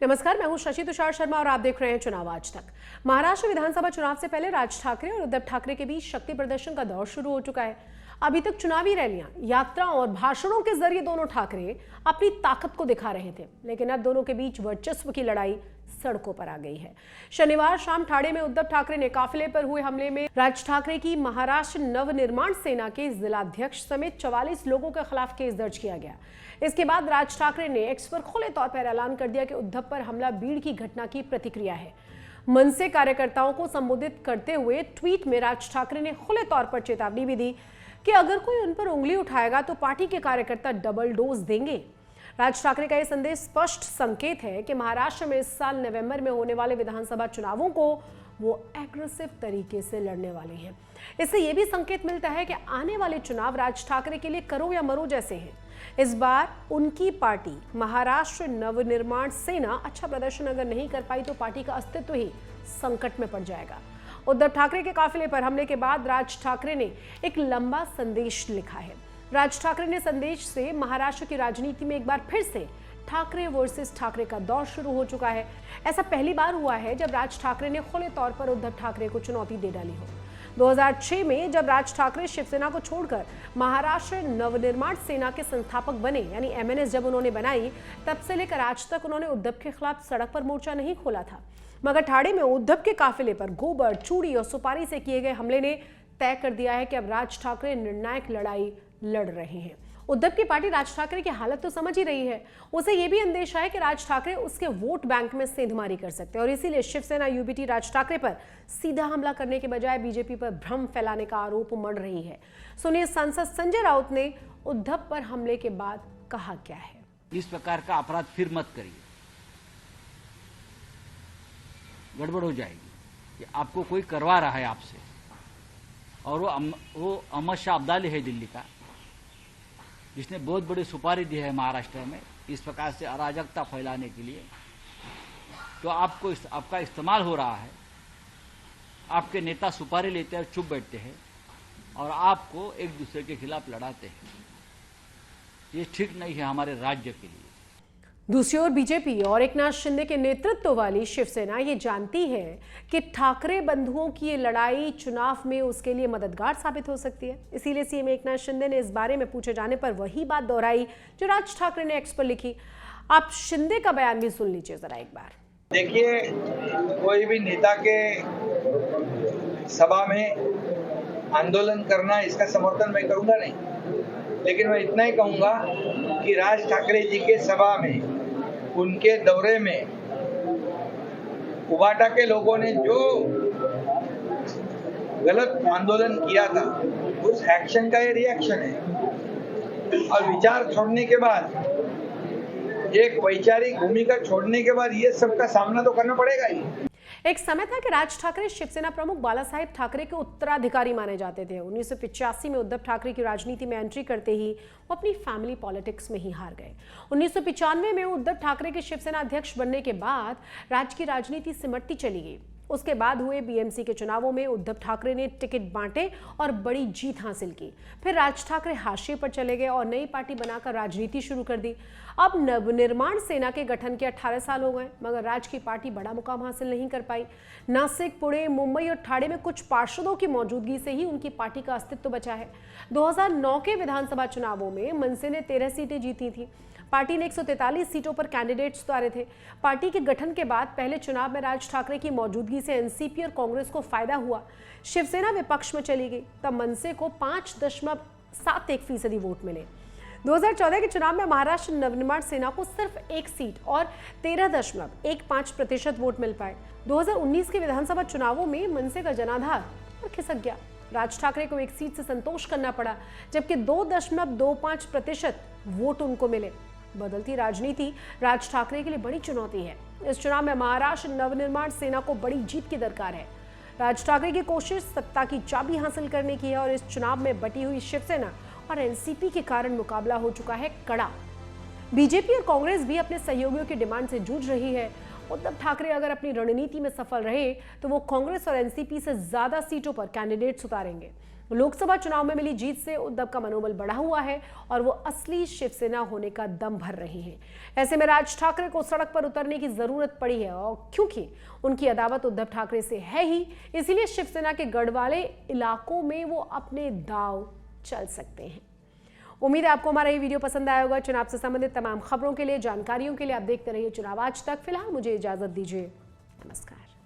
नमस्कार, मैं हूं शशि तुषार शर्मा और आप देख रहे हैं चुनाव आज तक। महाराष्ट्र विधानसभा चुनाव से पहले राज ठाकरे और उद्धव ठाकरे के बीच शक्ति प्रदर्शन का दौर शुरू हो चुका है। अभी तक चुनावी रैलियां, यात्राओं और भाषणों के जरिए दोनों ठाकरे अपनी ताकत को दिखा रहे थे, लेकिन अब दोनों के बीच वर्चस्व की लड़ाई सड़कों पर आ गई है। शनिवार शाम ठाणे में उद्धव ठाकरे ने काफिले पर हुए हमले में राज ठाकरे की महाराष्ट्र नवनिर्माण सेना के जिलाध्यक्ष समेत 44 लोगों के खिलाफ केस दर्ज किया गया। इसके बाद राज ठाकरे ने एक्स पर खुले तौर पर ऐलान कर दिया कि उद्धव पर हमला भीड़ की घटना की प्रतिक्रिया है। मनसे कार्यकर्ताओं को संबोधित करते हुए ट्वीट में राज ठाकरे ने खुले तौर पर चेतावनी भी दी कि अगर कोई उन पर उंगली उठाएगा तो पार्टी के कार्यकर्ता डबल डोज देंगे। राज ठाकरे का यह संदेश स्पष्ट संकेत है कि महाराष्ट्र में इस साल नवंबर में होने वाले विधानसभा चुनावों को वो एग्रेसिव तरीके से लड़ने वाले हैं। इससे यह भी संकेत मिलता है कि आने वाले चुनाव राज ठाकरे के लिए करो या मरो जैसे हैं। इस बार उनकी पार्टी महाराष्ट्र नवनिर्माण सेना अच्छा प्रदर्शन अगर नहीं कर पाई तो पार्टी का अस्तित्व ही संकट में पड़ जाएगा। उद्धव ठाकरे के काफिले पर हमले के बाद राज ठाकरे ने एक लंबा संदेश लिखा है। राज ठाकरे ने संदेश से महाराष्ट्र की राजनीति में एक बार फिर से ठाकरे वर्सेस ठाकरे का दौर शुरू हो चुका है। ऐसा पहली बार हुआ है जब राज ठाकरे ने खुले तौर पर उद्धव ठाकरे को चुनौती दे डाली हो। 2006 में जब राज ठाकरे शिवसेना को छोड़कर महाराष्ट्र नवनिर्माण सेना के संस्थापक बने, यानी एमएनएस जब उन्होंने बनाई, तब से लेकर आज तक उन्होंने उद्धव के खिलाफ सड़क पर मोर्चा नहीं खोला था। मगर ठाणे में उद्धव के काफिले पर गोबर, चूड़ी और सुपारी से किए गए हमले ने तय कर दिया है कि अब राज ठाकरे निर्णायक लड़ाई लड़ रहे हैं। उद्धव की पार्टी राज ठाकरे की हालत तो समझ ही रही है। उसे यह भी अंदेशा है कि राज ठाकरे उसके वोट बैंक में सेंधमारी कर सकते हैं और इसीलिए शिवसेना यूबीटी राज ठाकरे पर सीधा हमला करने के बजाय बीजेपी पर भ्रम फैलाने का आरोप मढ़ रही है। सुनिए सांसद संजय राउत ने उद्धव पर हमले के बाद कहा क्या है। इस प्रकार का अपराध फिर मत करिए, गड़बड़ हो जाएगी कि आपको कोई करवा रहा है आपसे, और वो अहमद शाह अब्दाली है दिल्ली का, जिसने बहुत बड़ी सुपारी दी है महाराष्ट्र में इस प्रकार से अराजकता फैलाने के लिए। तो आपका इस्तेमाल हो रहा है। आपके नेता सुपारी लेते हैं, चुप बैठते हैं और आपको एक दूसरे के खिलाफ लड़ाते हैं। ये ठीक नहीं है हमारे राज्य के लिए। दूसरी ओर बीजेपी और एकनाथ शिंदे के नेतृत्व वाली शिवसेना ये जानती है कि ठाकरे बंधुओं की ये लड़ाई चुनाव में उसके लिए मददगार साबित हो सकती है। इसीलिए सीएम एकनाथ शिंदे ने इस बारे में पूछे जाने पर वही बात दोहराई जो राज ठाकरे ने एक्स पर लिखी। आप शिंदे का बयान भी सुन लीजिए जरा एक बार। देखिए, कोई भी नेता के सभा में आंदोलन करना, इसका समर्थन मैं करूंगा नहीं, लेकिन मैं इतना ही कहूंगा कि राज ठाकरे जी के सभा में, उनके दौरे में उबाटा के लोगों ने जो गलत आंदोलन किया था, उस एक्शन का ये रिएक्शन है। और विचार छोड़ने के बाद, एक वैचारिक भूमिका छोड़ने के बाद ये सब का सामना तो करना पड़ेगा ही। एक समय था कि राज ठाकरे शिवसेना प्रमुख बालासाहेब ठाकरे के उत्तराधिकारी माने जाते थे। 1985 में उद्धव ठाकरे की राजनीति में एंट्री करते ही वो अपनी फैमिली पॉलिटिक्स में ही हार गए। 1995 में उद्धव ठाकरे के शिवसेना अध्यक्ष बनने के बाद राज्य की राजनीति सिमटती चली गई। उसके बाद हुए बीएमसी के चुनावों में उद्धव ठाकरे ने टिकट बांटे और बड़ी जीत हासिल की। फिर राज ठाकरे हाशिए पर चले गए और नई पार्टी बनाकर राजनीति शुरू कर दी। अब नवनिर्माण सेना के गठन के 18 साल हो गए, मगर राज की पार्टी बड़ा मुकाम हासिल नहीं कर पाई। नासिक, पुणे, मुंबई और ठाणे में कुछ पार्षदों की मौजूदगी से ही उनकी पार्टी का अस्तित्व बचा है। 2009 के विधानसभा चुनावों में मनसे ने 13 सीटें जीती थी। पार्टी ने 143 सीटों पर कैंडिडेट्स उतारे थे। पार्टी के गठन के बाद पहले चुनाव में राज ठाकरे की मौजूदगी से एनसीपी और कांग्रेस को फायदा हुआ। शिवसेना विपक्ष में चली गई, तब मनसे को 5.71% वोट मिले। 2014 के चुनाव में महाराष्ट्र नवनिर्माण सेना को सिर्फ एक सीट और 13.15% वोट मिल पाए। 2019 के विधानसभा चुनावों में मनसे का जनाधार और खिसक गया। राज ठाकरे को एक सीट से संतोष करना पड़ा, जबकि 2.25% वोट उनको मिले। बदलती राजनीति राज ठाकरे के लिए बड़ी चुनौती है। इस चुनाव में महाराष्ट्र नवनिर्माण सेना को बड़ी जीत की दरकार है। राज ठाकरे की कोशिश सत्ता की चाबी हासिल करने की है और इस चुनाव में बटी हुई शिवसेना और एनसीपी के कारण मुकाबला हो चुका है कड़ा। बीजेपी और कांग्रेस भी अपने सहयोगियों की डिमांड से जूझ रही है। उद्धव ठाकरे अगर अपनी रणनीति में सफल रहे तो वो कांग्रेस और एनसीपी से ज्यादा सीटों पर कैंडिडेट्स उतारेंगे। लोकसभा चुनाव में मिली जीत से उद्धव का मनोबल बढ़ा हुआ है और वो असली शिवसेना होने का दम भर रहे हैं। ऐसे में राज ठाकरे को सड़क पर उतरने की जरूरत पड़ी है और क्योंकि उनकी अदावत उद्धव ठाकरे से है ही, इसीलिए शिवसेना के गढ़वाले इलाकों में वो अपने दांव चल सकते हैं। उम्मीद है आपको हमारा ये वीडियो पसंद आया होगा। चुनाव से संबंधित तमाम खबरों के लिए, जानकारियों के लिए आप देखते रहिए चुनाव आज तक। फिलहाल मुझे इजाजत दीजिए, नमस्कार।